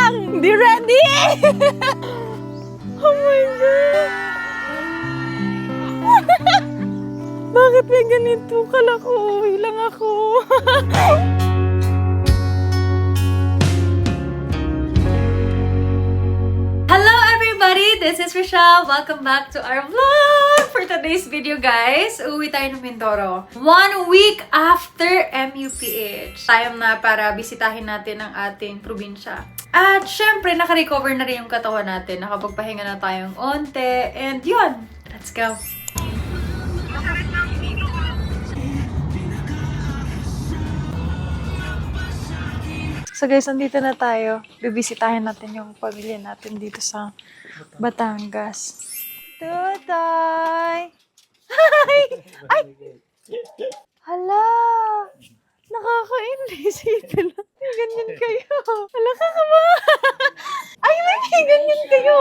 lang! Hindi ready! Oh my God! Bakit may ganito? Kala ko, uwi lang ako. Hello everybody! This is Rochelle. Welcome back to our vlog! For today's video, guys, uwi tayo ng Mindoro. 1 week after MUPH. Time na para bisitahin natin ang ating probinsya. At syempre, naka-recover na rin yung katawan natin. Nakapagpahinga na tayong onte. And yun, let's go! So guys, nandito na tayo. Bibisitahin natin yung pamilya natin dito sa Batangas. Tutay! Hi! Ay! Hala! Nakaka-inis. Isipin lang. May ganyan kayo. Hala ka ba? Ay, may ganyan kayo.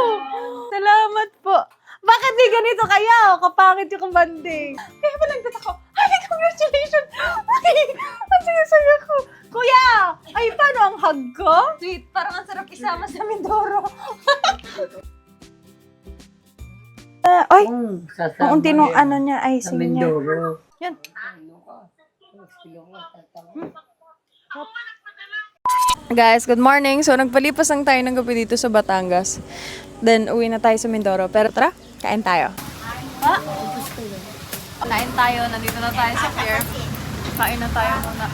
Salamat po. Bakit may ganito kayo? Kapangit yung kabanding. Kaya ba nagtat ako? Ay, congratulations! Ay, ang saya-saya ko. Kuya! Ay, paano ang hug ko? Sweet, parang ang sarap isama sa Mindoro. Ay, ang unti nung ano niya, icing niya. Yan. Guys, good morning. So, nagpalipas lang tayo ng gabi dito sa Batangas. Then, uwi na tayo sa Mindoro. Pero tara, kain tayo. Ha? Kain tayo. Nandito na tayo sa pier. Kain na tayo muna.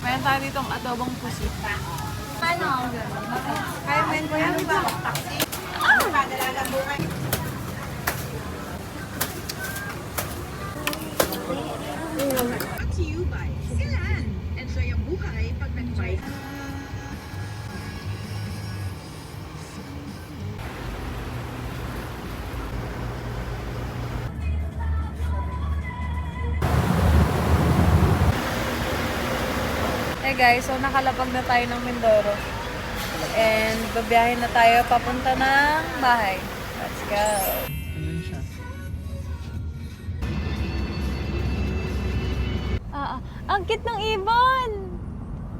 Mayroon tayo ditong adobong pusi. Paano? Kaya mo yun ko yan? Brought to you by Silan. Enjoy ang buhay pag nag-bike. Hey guys, so nakalapag na tayo ng Mindoro. And babiyahin na tayo papunta ng bahay. Let's go! Ang cute ng ibon!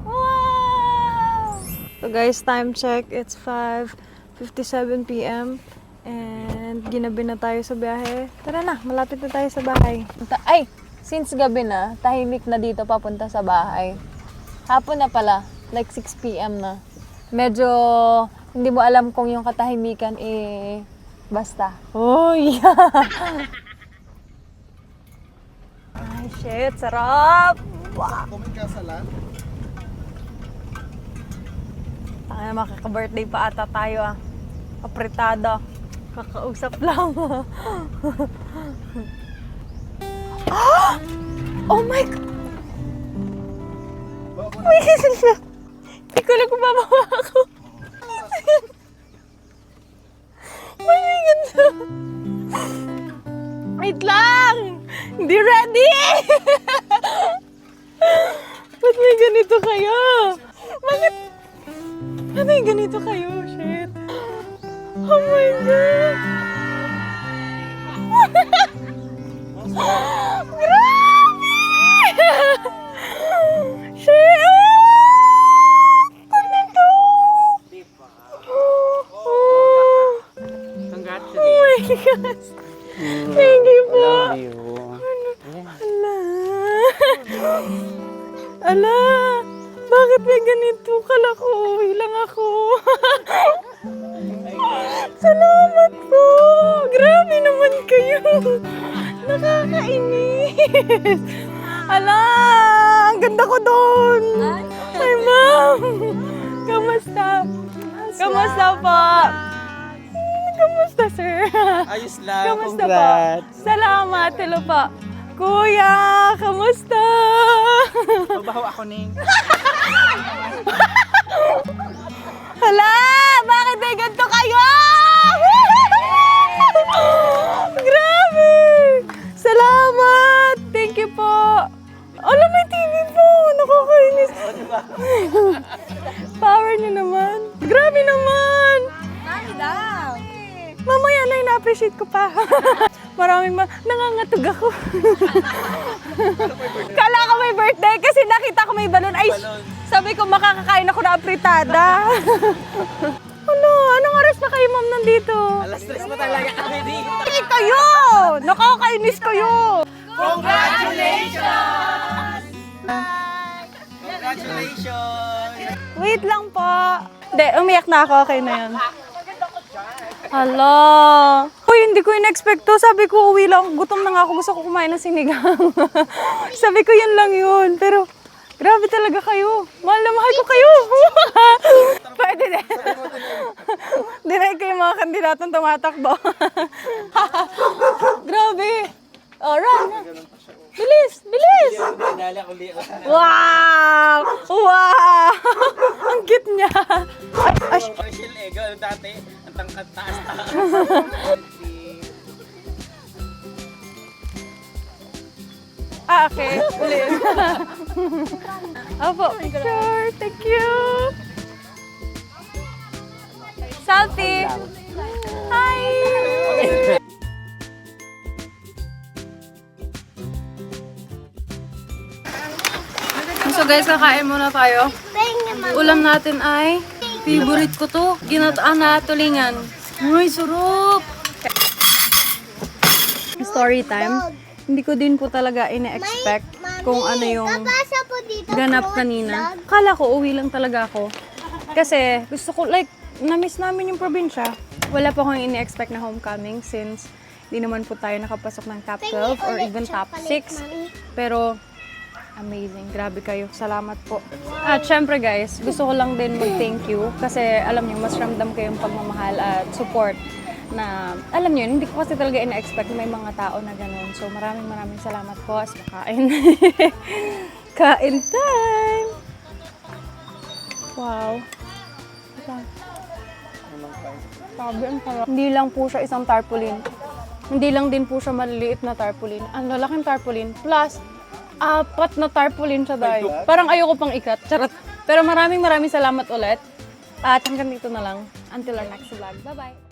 Wow! So guys, time check. It's 5:57 p.m. And ginabi na tayo sa biyahe. Tara na, malapit na tayo sa bahay. Ay! Since gabi na, tahimik na dito papunta sa bahay. Hapon na pala, like 6 p.m. na. Medyo hindi mo alam kung yung katahimikan basta. Oh, yeah! Ay, shit, sarap! Wow! Kumain ka sa land? Ay, makaka-birthday pa ata tayo ah. Apretada. Kakausap lang. Oh my God! Hindi ko lang kumabawa ako. Oh my God! Wait lang! Hindi ready! Ba't may ganito kayo? Bakit? Ba't may ganito kayo? Shit. Oh my God! Grabe! Shit! Ano to? Congratulations. Oh my gosh! Thank you po! Ala! Bakit may ganito? Kala ko, uwi lang ako. Salamat po! Grabe naman kayo! Nakakainis! Ala! Ang ganda ko doon! Ay, ma'am! Kamusta? Kamusta po? Kamusta, sir? Ayos lang, Kamusta po? congrats. Salamat, hello po. Kuya, kamusta? Babaho ako ning. Hala! Bakit may ganito kayo? Grabe! Salamat! Thank you po. Ala, may TV po. Nakakainis. Power niyo naman. Grabe naman. Mamaya na, ina-appreciate ko pa. Maraming nangangatog ako. Kala ko may birthday kasi nakita ko may balon. Ay, sabi ko makakakain ako na apritada. Ano? Anong oras na kayo, ma'am, nandito? Alas 3 pa talaga kami dito. Hindi kayo! Nakakainis kayo! Congratulations! Wait lang po. Hindi, umiyak na ako. Okay na yun. Hala. Uy, hindi ko in-expect to. Sabi ko, uwi lang. Gutom na nga ako. Gusto ko kumain ng sinigang. Sabi ko, yan lang yun. Pero, grabe talaga kayo. Mahal na mahal ko kayo. Pwede din. Dinay ko yung mga kandidatong tumatakbo. Grabe. Oh, run. Bilis! Bilis! Dali ako liit. Wow! Wow! Ang cute niya. Ay, Rachel Ego, dati, ang tangkat taas. okay. Ulit. Opo. Sure. Thank you. Selfie. Hi! So guys, kakain muna tayo. Ulam natin ay favorite ko to. Ginataan na tulingan. Uy, sarap! Story time. Hindi ko din po talaga ine-expect kung ano yung ganap kanina. Akala ko uwi lang talaga ako. Kasi gusto ko, like, na-miss namin yung probinsya. Wala pa akong ine-expect na homecoming since hindi naman po tayo nakapasok ng top 12 or even top 6. Pero amazing. Grabe kayo. Salamat po. At syempre guys, gusto ko lang din mag-thank you kasi alam niyo, mas ramdam ko yung pagmamahal at support na, alam niyo, hindi ko kasi talaga ina-expect na may mga tao na ganun. So maraming salamat po sa kain. Kain time! Wow. Sabi, ang sarap. Hindi lang po siya isang tarpaulin. Hindi lang din po siya maliliit na tarpaulin. Ang lalaking tarpaulin plus 4 na tarpaulin siya dahil. Parang ayoko pang ikat. Charot. Pero maraming salamat ulit. At hanggang dito na lang. Until our next vlog. Bye-bye.